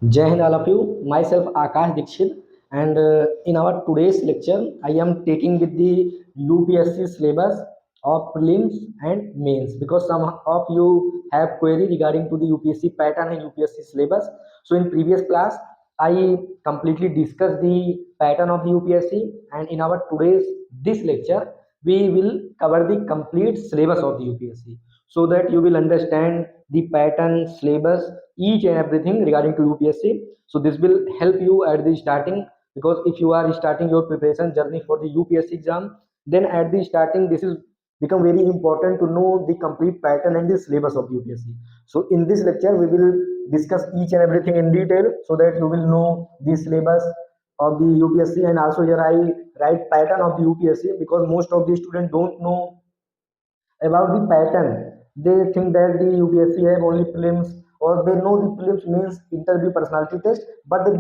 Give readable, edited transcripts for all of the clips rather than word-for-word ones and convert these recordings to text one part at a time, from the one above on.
Jai Hind all of you. Myself Akash Dikshit, and in our today's lecture, I am taking with the UPSC syllabus of prelims and mains because some of you have query regarding to the UPSC pattern and UPSC syllabus. So in previous class, I completely discussed the pattern of the UPSC, and in our today's this lecture, we will cover the complete syllabus of the UPSC so that you will understand the pattern, syllabus, each and everything regarding to UPSC. So this will help you at the starting, because if you are starting your preparation journey for the UPSC exam, then at the starting this is become very important to know the complete pattern and the syllabus of the UPSC. So in this lecture we will discuss each and everything in detail so that you will know the syllabus of the UPSC. And also here I write pattern of the UPSC because most of the students don't know about the pattern. They think that the UPSC have only prelims, or they know the prelims means interview personality test, but they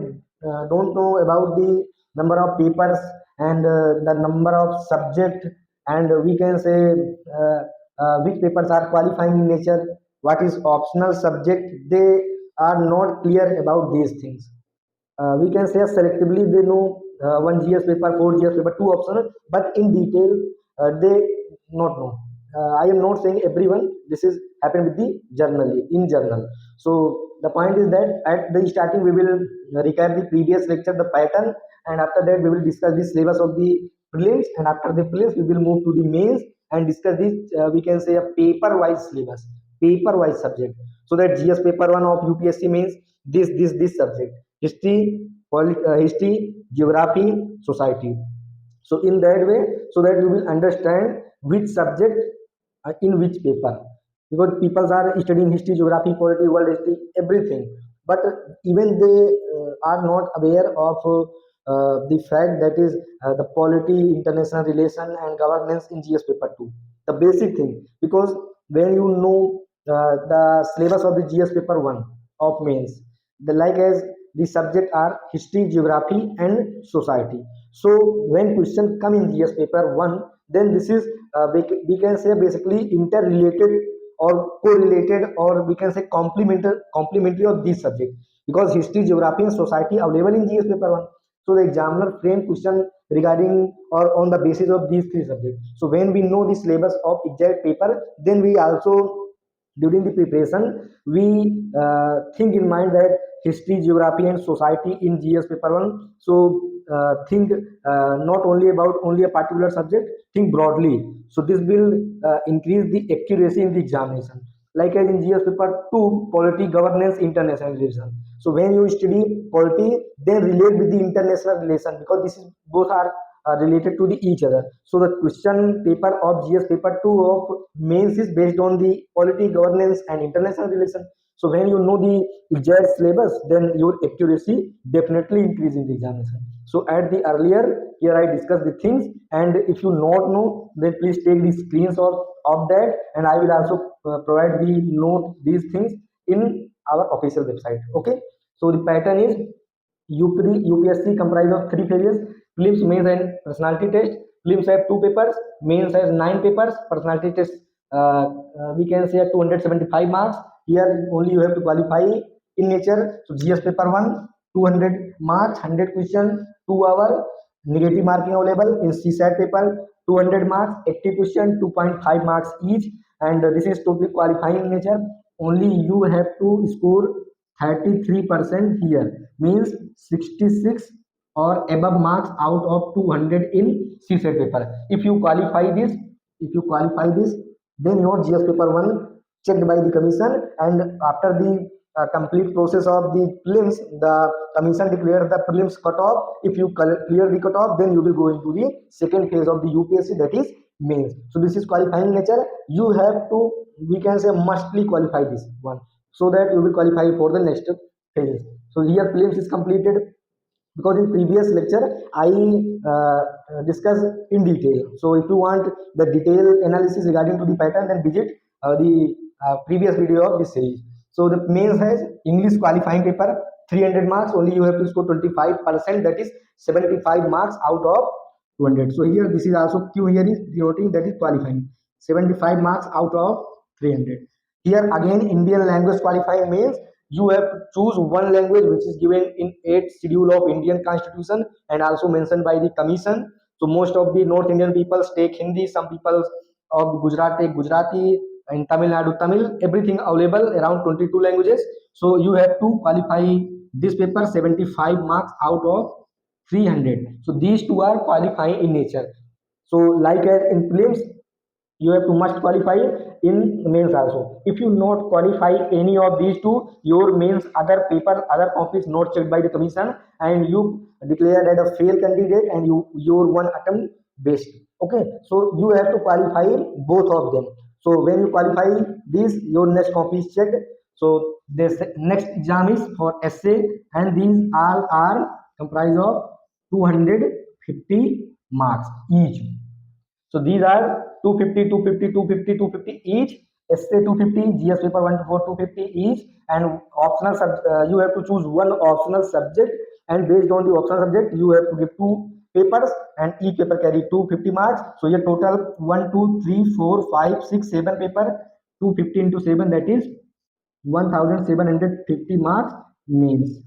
don't know about the number of papers and the number of subject, and we can say which papers are qualifying in nature, what is optional subject. They are not clear about these things. We can say selectively they know one GS paper, four GS paper, two optional, but in detail they not know. I am not saying everyone. This is happen with the journally in journal. So the point is that at the starting we will recap the previous lecture, the pattern, and after that we will discuss the syllabus of the prelims, and after the prelims we will move to the mains and discuss this. We can say a paper wise syllabus, paper wise subject. So that GS paper one of UPSC means this subject: history, history, geography, society. So in that way, so that you will understand which subject in which paper, because people are studying history, geography, polity, world history, everything, but even they are not aware of the fact that is the polity, international relation and governance in GS paper 2, the basic thing. Because when you know the syllabus of the GS paper 1 of mains, the like as the subject are history, geography and society. So when question come in GS paper 1, then this is we can say basically interrelated or correlated, or we can say complementary of this subject, because history, geography and society available in GS paper 1. So the examiner frame question regarding or on the basis of these three subjects. So when we know the syllabus of exact paper, then we also during the preparation we think in mind that history, geography and society in GS paper 1. So think not only about only a particular subject, think broadly. So this will increase the accuracy in the examination. Like as in GS paper 2, polity, governance, international relation. So when you study polity, then relate with the international relation, because this is both are related to the each other. So the question paper of GS paper 2 of mains is based on the polity, governance and international relation. So when you know the exact syllabus, then your accuracy definitely increase in the examination. So at the earlier here I discuss the things, and if you not know, then please take the screenshots of that, and I will also provide the note these things in our official website. Okay. So the pattern is UPSC comprise of three phases: prelims, mains and personality test. Prelims have two papers, mains has nine papers, personality test we can say 275 marks. Here only you have to qualify in nature. So GS paper 1, 200 marks, 100 question, 2 hour. Negative marking available in CSAT paper, 200 marks, 80 question, 2.5 marks each, and this is totally qualifying in nature. Only you have to score 33% here, means 66 or above marks out of 200 in CSAT paper. If you qualify this, then your GS paper 1 checked by the commission, and after the complete process of the prelims, the commission declared the prelims cutoff. If you clear the cutoff, then you will go into the second phase of the UPSC, that is mains. So this is qualifying nature. You have to, we can say, mustly qualify this one, so that you will qualify for the next phase. So here prelims is completed, because in previous lecture I discussed in detail. So if you want the detailed analysis regarding to the pattern, then visit the previous video of this series. So the mains has English qualifying paper, 300 marks. Only you have to score 25%, that is 75 marks out of 200. So here this is also Q, here is denoting that is qualifying, 75 marks out of 300. Here again Indian language qualifying means you have to choose one language which is given in 8th schedule of Indian Constitution and also mentioned by the Commission. So most of the North Indian people take Hindi, some people of Gujarat take Gujarati, in Tamil Nadu Tamil, everything available around 22 languages. So you have to qualify this paper 75 marks out of 300. So these two are qualifying in nature. So like as in prelims, you have to must qualify in mains also. If you not qualify any of these two, your mains other paper other copies not checked by the commission and you declared as a fail candidate and your one attempt waste. Okay, so you have to qualify both of them. So when you qualify these, your next copy is checked. So this next exam is for essay, and these all are comprised of 250 marks each. So these are 250, 250, 250, 250 each. Essay 250, GS paper 1 to 4 250 each, and optional you have to choose one optional subject, and based on the optional subject you have to give two papers, and each paper carry 250 marks. So your total 1, 2, 3, 4, 5, 6, 7 paper, 250 into 7, that is 1750 marks means.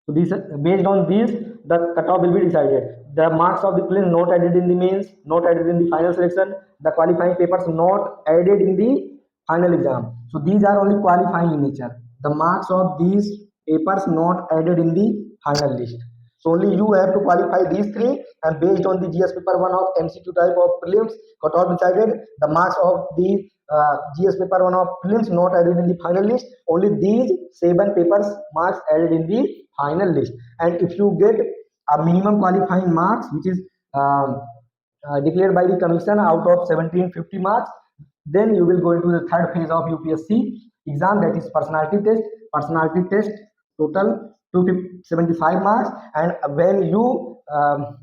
So these based on these, the cutoff will be decided. The marks of the prelims not added in the mains, not added in the final selection, the qualifying papers not added in the final exam. So these are only qualifying in nature. The marks of these papers not added in the final list. So only you have to qualify these three, and based on the GS paper 1 of MCQ type of prelims, cutoff decided. The marks of the GS paper 1 of prelims not added in the final list. Only these 7 papers marks added in the final list. And if you get a minimum qualifying marks which is declared by the commission out of 1750 marks, then you will go into the third phase of UPSC exam, that is personality test. Personality test total 275 marks, and when you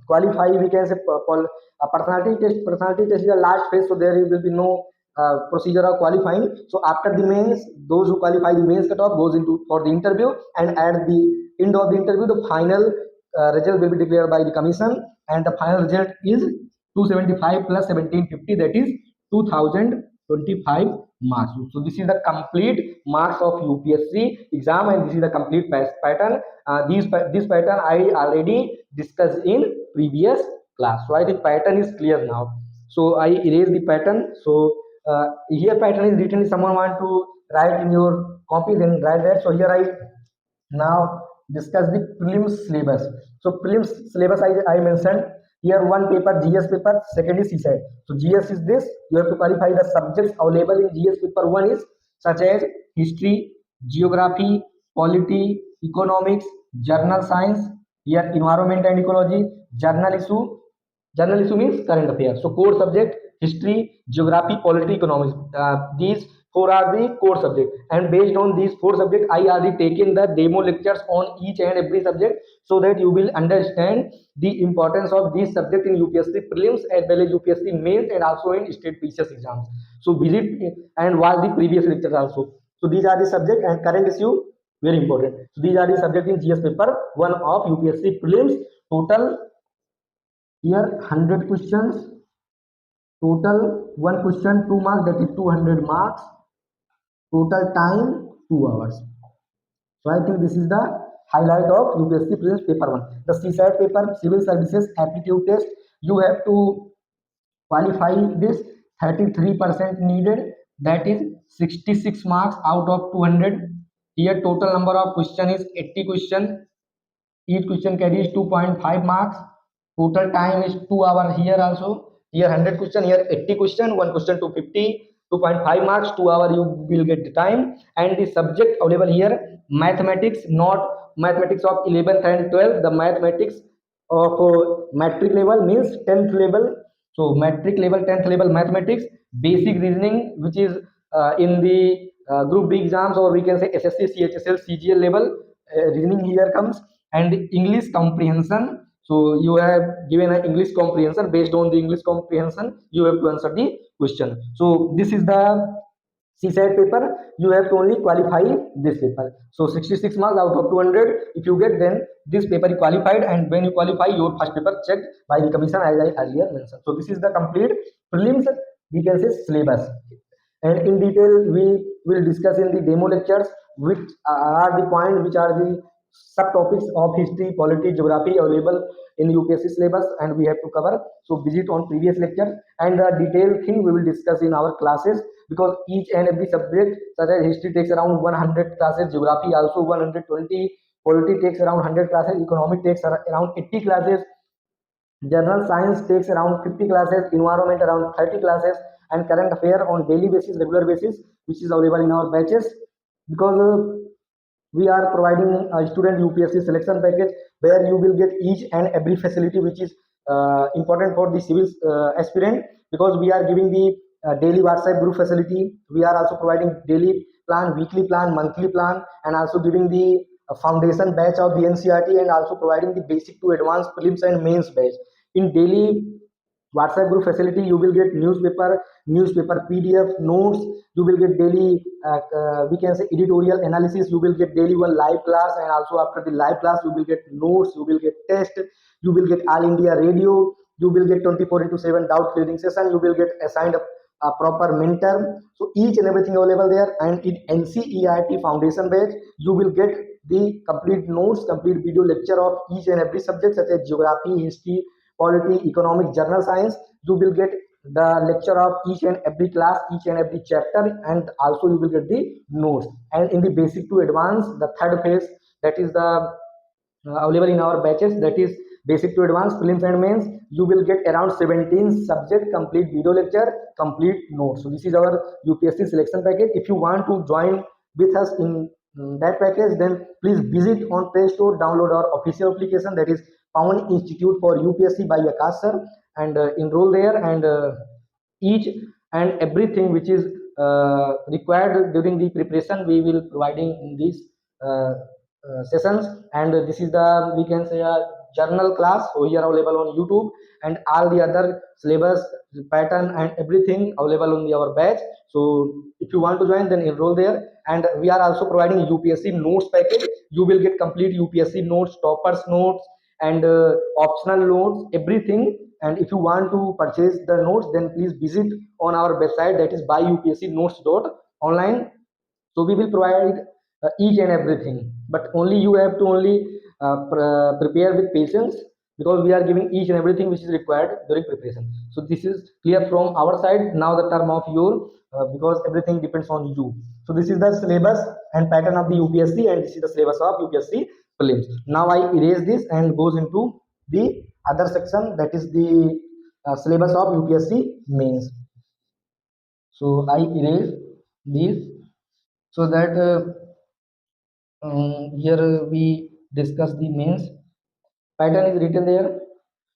qualify, we can say personality test is the last phase, so there will be no procedure of qualifying. So after the mains, those who qualify the mains cutoff goes into for the interview, and at the end of the interview the final result will be declared by the commission, and the final result is 275 plus 1750, that is 2025 marks. So this is the complete marks of UPSC exam, and this is the complete pattern. This pattern I already discussed in previous class, so I think pattern is clear now. So I erase the pattern. So here pattern is written. If someone want to write in your copy, then write that. So here I now discuss the prelims syllabus. So prelims syllabus I mentioned here, one paper GS paper, second is CSAT. So GS is this, you have to qualify the subjects available in GS paper 1 is such as history, geography, polity, economics, journal science, here environment and ecology, journal issue. Journal issue means current affairs. So core subject history, geography, polity, economics. These four are the core subject, and based on these four subjects I already taken the demo lectures on each and every subject, so that you will understand the importance of this subject in UPSC prelims as well as UPSC mains and also in state PCS exams. So visit and watch the previous lectures also. So these are the subject, and current issue very important. So these are the subject in GS paper 1 of UPSC prelims. Total here 100 questions, total one question 2 marks, that is 200 marks, total time 2 hours. So I think this is the highlight of UPSC prelims paper 1. The CSAT paper, civil services aptitude test, you have to qualify this. 33% needed, that is 66 marks out of 200. Here total number of question is 80 question. Each question carries 2.5 marks. Total time is 2 hours here also. Here 100 question, here 80 question, one question 250, 2.5 marks, 2 hours you will get the time. And the subject available here, mathematics, not mathematics of 11th and 12th, the mathematics of metric level means 10th level. So metric level, 10th level mathematics, basic reasoning, which is in the group B exams, or we can say SSC, CHSL, CGL level, reasoning here comes. And the English comprehension, so you have given an English comprehension. Based on the English comprehension, you have to answer the question. So this is the CSAT paper. You have to only qualify this paper. So 66 marks out of 200. If you get, then this paper is qualified, and when you qualify, your first paper checked by the commission as I earlier mentioned. So this is the complete prelims, we can say, syllabus. And in detail we will discuss in the demo lectures which are the point, which are the subtopics of history, polity, geography available in UPSC syllabus, and we have to cover. So visit on previous lecture, and the detailed thing we will discuss in our classes, because each and every subject such as history takes around 100 classes, geography also 120, polity takes around 100 classes, economic takes around 80 classes, general science takes around 50 classes, environment around 30 classes, and current affair on daily basis, regular basis, which is available in our batches. Because we are providing a student UPSC selection package where you will get each and every facility which is important for the civil aspirant, because we are giving the daily WhatsApp group facility. We are also providing daily plan, weekly plan, monthly plan, and also giving the foundation batch of the NCRT, and also providing the basic to advanced prelims and mains batch. In daily WhatsApp group facility, you will get newspaper PDF notes. You will get daily, we can say, editorial analysis. You will get daily one live class, and also after the live class, you will get notes. You will get test. You will get All India Radio. You will get 24 into 7 doubt clearing session. You will get assigned a proper mentor. So each and everything available there. And in NCERT Foundation batch, you will get the complete notes, complete video lecture of each and every subject such as geography, history, polity, economic, journal science. You will get the lecture of each and every class, each and every chapter, and also you will get the notes. And in the basic to advanced, the third phase, that is the available in our batches, that is basic to advanced prelims and mains. You will get around 17 subject complete video lecture, complete notes. So this is our UPSC selection package. If you want to join with us in that package, then please visit on Play Store, download our official application, that is Pawan Institute for UPSC by Akash sir, and enroll there. And each and everything which is required during the preparation, we will providing in these sessions. And this is the, we can say, a journal class, so here available on YouTube, and all the other syllabus pattern and everything available on our batch. So if you want to join, then enroll there. And we are also providing UPSC notes package. You will get complete UPSC notes, toppers notes, and optional notes, everything. And if you want to purchase the notes, then please visit on our website, that is buyupscnotes.online. So we will provide each and everything, but only you have to only prepare with patience, because we are giving each and everything which is required during preparation. So this is clear from our side. Now the term of your, because everything depends on you. So this is the syllabus and pattern of the UPSC, and this is the syllabus of UPSC prelims. Now I erase this and goes into the other section, that is the syllabus of UPSC mains. So I erase this, so that here we discuss the mains. Pattern is written there.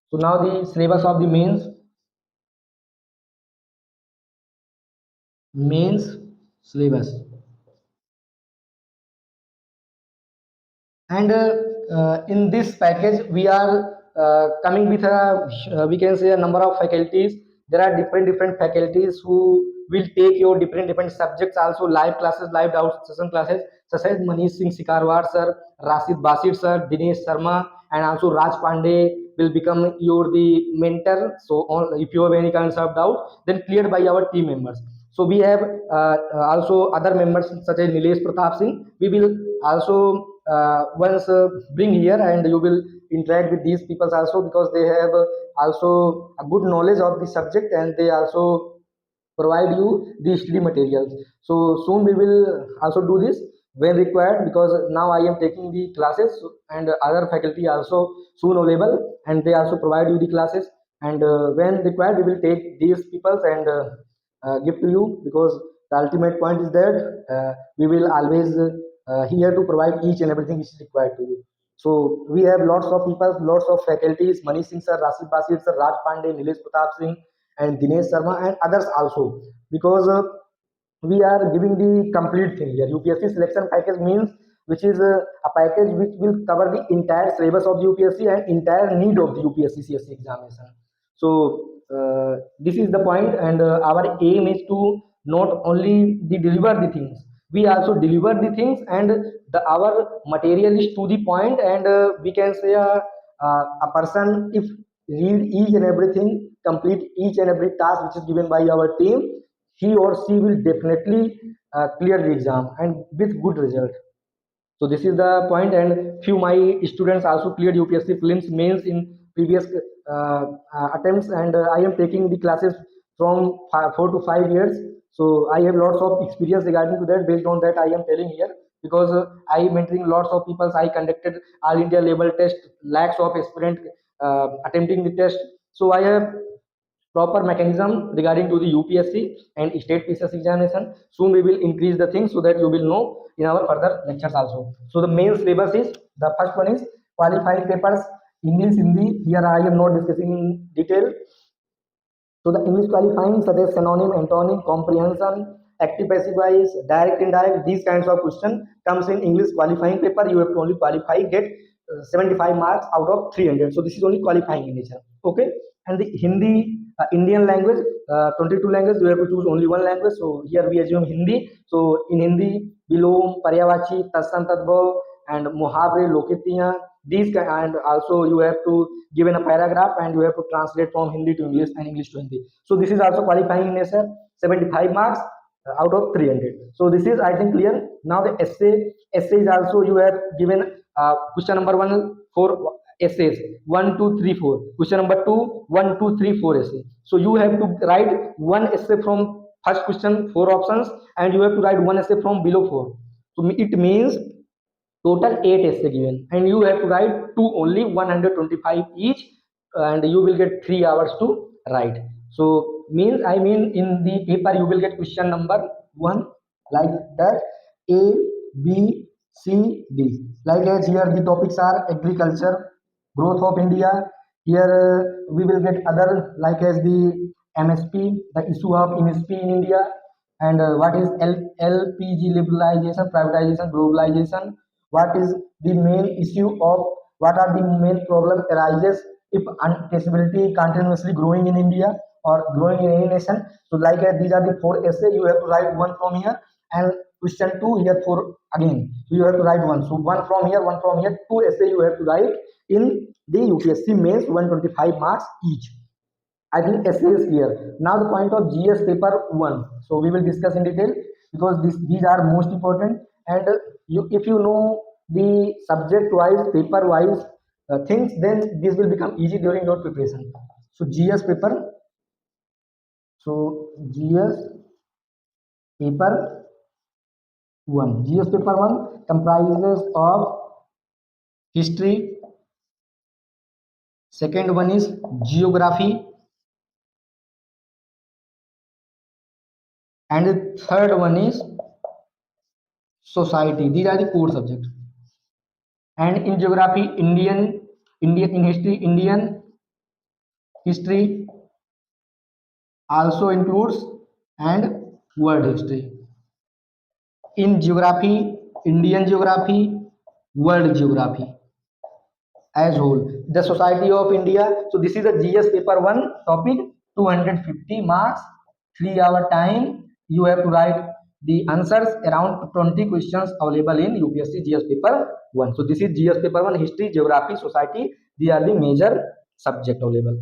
So now the syllabus of the mains syllabus. And in this package we are coming with a, we can say, a number of faculties. There are different faculties who will take your different subjects, also live classes, live doubt session classes, such as Manish Singh Sikarwar sir, Rashid Basit sir, Dinesh Sharma, and also Raj Pandey will become your the mentor. So if you have any kinds of doubt, then cleared by our team members. So we have also other members such as Nilesh Pratap Singh. We will also once bring here, and you will interact with these people also, because they have also a good knowledge of the subject, and they also provide you the study materials. So soon we will also do this when required, because now I am taking the classes, and other faculty also soon available, and they also provide you the classes. And when required, we will take these peoples and give to you, because the ultimate point is that we will always here to provide each and everything which is required to you. So we have lots of people, lots of faculties: Manish Singh sir, Rashid Basit sir, Raj Pandey, Nilesh Pratap Singh, and Dinesh Sharma, and others also. Because we are giving the complete thing here. UPSC selection package means, which is a package which will cover the entire syllabus of the UPSC and entire need of the UPSC CSC examination. So this is the point, and our aim is to not only deliver the things, we also deliver the things, and our material is to the point. And we can say a person, if read each and everything, complete each and every task which is given by our team, he or she will definitely clear the exam and with good result. So this is the point, and few my students also cleared UPSC prelims mains in previous attempts, and I am taking the classes from 4 to 5 years. So I have lots of experience regarding to that. Based on that, I am telling here because I mentoring lots of people. I conducted all India level test, lakhs of aspirant attempting the test. So I have proper mechanism regarding to the UPSC and state PCS examination. Soon we will increase the things so that you will know in our further lectures also. So the main syllabus is, the first one is qualifying papers, English, Hindi. Here I am not discussing in detail. So the English qualifying such as synonym, antonym, comprehension, active, passive voice, direct, indirect, these kinds of question comes in English qualifying paper. You have to only qualify, get 75 marks out of 300. So this is only qualifying in nature. Okay. And the Hindi, Indian language, 22 language, you have to choose only one language. So here we assume Hindi. So in Hindi, Bilom, Paryavachi, Tassan Tadbhav, and Muhavre, Lokitiyan, these and also you have to given a paragraph and you have to translate from Hindi to English and English to Hindi. So this is also qualifying in nature, 75 marks out of 300. So this is I think clear. Now the essay is also you have given question number 1 for essays 1 2 3 4, question number 2 1 2 3 4 essay. So you have to write one essay from first question, 4 options, and you have to write one essay from below 4. So it means total 8 essay given, and you have to write two only, 125 each, and you will get 3 hours to write. So means I mean in the paper you will get question number 1 like that, A, B, C, D. Like as here the topics are agriculture, growth of India. Here we will get other like as the MSP, the issue of MSP in India, and what is LPG, liberalization, privatization, globalization. What is the main issue of, what are the main problem arises if untraceability continuously growing in India or growing in any nation. So like these are the 4 essay, you have to write one from here, and question 2 here 4 again, so you have to write one. So one from here, one from here, 2 essay you have to write in the UPSC mains, 125 marks each. I think essay is clear. Now the point of GS paper 1. So we will discuss in detail because these are most important, and if you know the subject wise, paper wise things, then this will become easy during your preparation. So GS paper. So GS paper 1. GS paper 1 comprises of history. Second one is geography. And the third one is society. These are the core subjects. And in geography, Indian in history, Indian history also includes, and world history. In geography, Indian geography, world geography as whole. The Society of India. So this is a GS paper 1 topic, 250 marks, 3 hour time. You have to write the answers, around 20 questions available in UPSC GS paper 1. So this is GS paper 1, history, geography, society. These are the major subject available.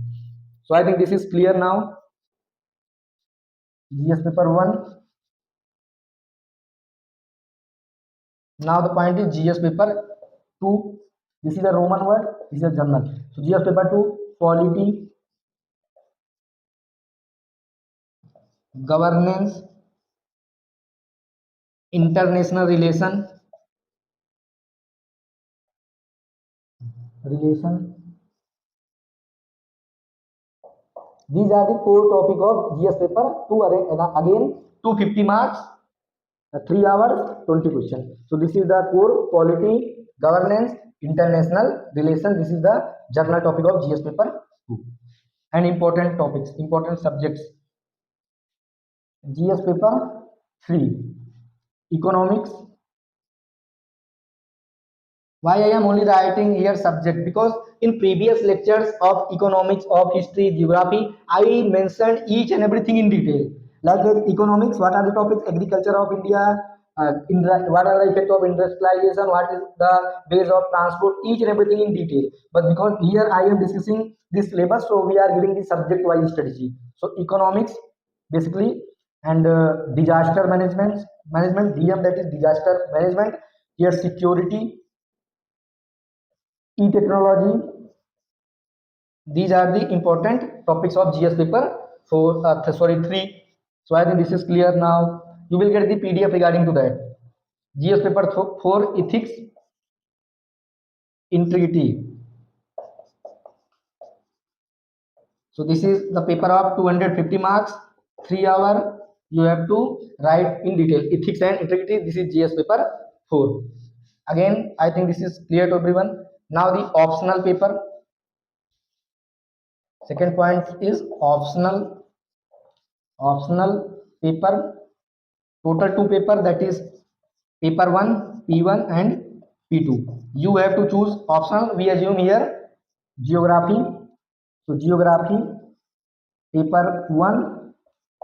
So I think this is clear now. GS paper 1. Now the point is GS paper 2. This is a Roman word. This is a German. So GS paper 2, polity, governance, international relation. These are the core topic of GS paper 2. Again 250 marks, 3 hours, 20 questions. So this is the core, polity, governance, international relation. This is the journal topic of GS paper 2. And important topics, important subjects. GS paper 3, economics. Why I am only writing here subject? Because in previous lectures of economics, of history, geography, I mentioned each and everything in detail. Like economics, what are the topics? Agriculture of India, what are the effect of industrialization, what is the base of transport, each and everything in detail. But because here I am discussing this syllabus, so we are giving the subject wise strategy. So economics, basically and disaster management DM, that is disaster management, air security, e-technology. These are the important topics of GS paper 4, sorry 3. So I think this is clear now. You will get the PDF regarding to that. GS paper 4 ethics, integrity. So this is the paper of 250 marks, 3 hour. You have to write in detail ethics and integrity. This is GS paper 4. Again, I think this is clear to everyone. Now the optional paper. Second point is optional paper. Total 2 paper, that is paper 1 P1 and P2. You have to choose optional. We assume here geography. So geography paper 1,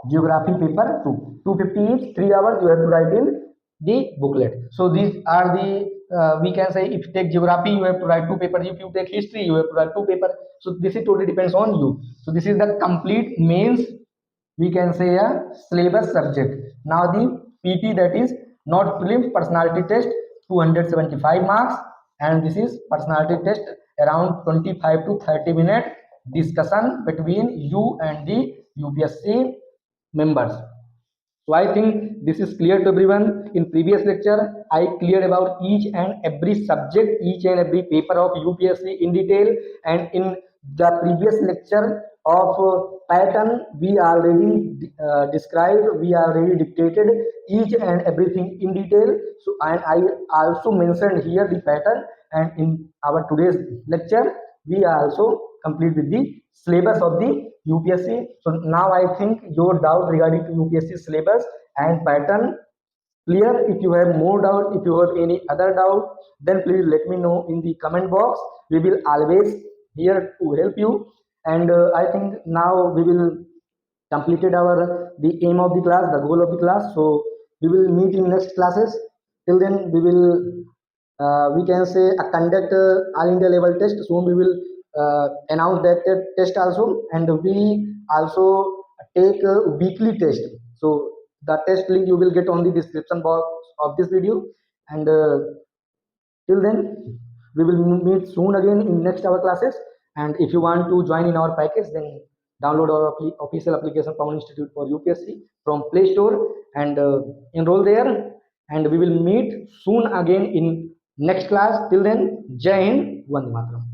geography paper 2. 250 each, 3 hours you have to write in the booklet. So these are the we can say, if you take geography you have to write 2 papers, if you take history you have to write 2 papers. So this is totally depends on you. So this is the complete mains, we can say, a syllabus subject. Now the PT, that is not prelims, personality test, 275 marks, and this is personality test around 25 to 30 minute discussion between you and the UPSC members. So I think this is clear to everyone. In previous lecture, I cleared about each and every subject, each and every paper of UPSC in detail. And in the previous lecture of pattern, we already described, we already dictated each and everything in detail. So I also mentioned here the pattern. And in our today's lecture, we are also complete with the syllabus of the UPSC. So now I think your doubt regarding to UPSC syllabus and pattern clear. If you have more doubt, if you have any other doubt, then please let me know in the comment box. We will always here to help you. And I think now we will completed our the aim of the class, the goal of the class. So we will meet in next classes. Till then, we will we can say conduct all India level test. Soon we will announce that test also, and we also take a weekly test. So the test link you will get on the description box of this video. And till then, we will meet soon again in next hour classes. And if you want to join in our package, then download our official application Common Institute for UPSC from Play Store and enroll there. And we will meet soon again in next class. Till then, Jai Hind, Vande Mataram.